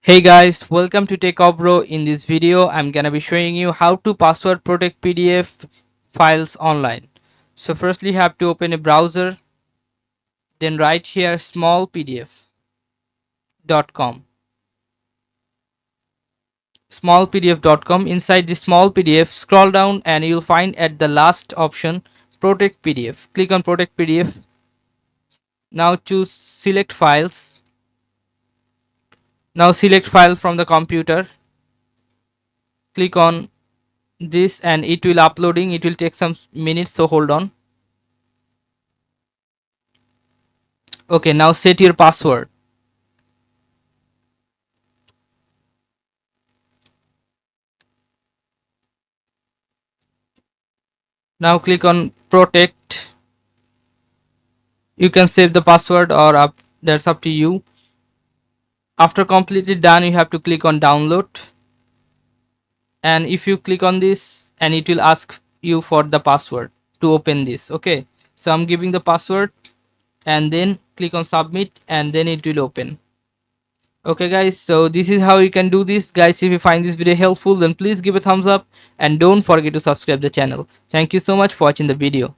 Hey guys, welcome to Techavro. In this video, I'm gonna be showing you how to password protect PDF files online. So firstly, you have to open a browser, then write here smallpdf.com. Smallpdf.com. Inside the small PDF, scroll down and you'll find at the last option protect PDF. Click on protect PDF. Now choose select files. Now select file from the computer. Click on this and it will uploading. It will take some minutes, so hold on. Okay, now set your password. Now click on protect. You can save the password or that's up to you. After completely done, you have to click on download. And if you click on this, and it will ask you for the password to open this. Okay, so I'm giving the password and then click on submit and then it will open. Okay guys, so this is how you can do this. Guys, if you find this video helpful, then please give a thumbs up and don't forget to subscribe the channel. Thank you so much for watching the video.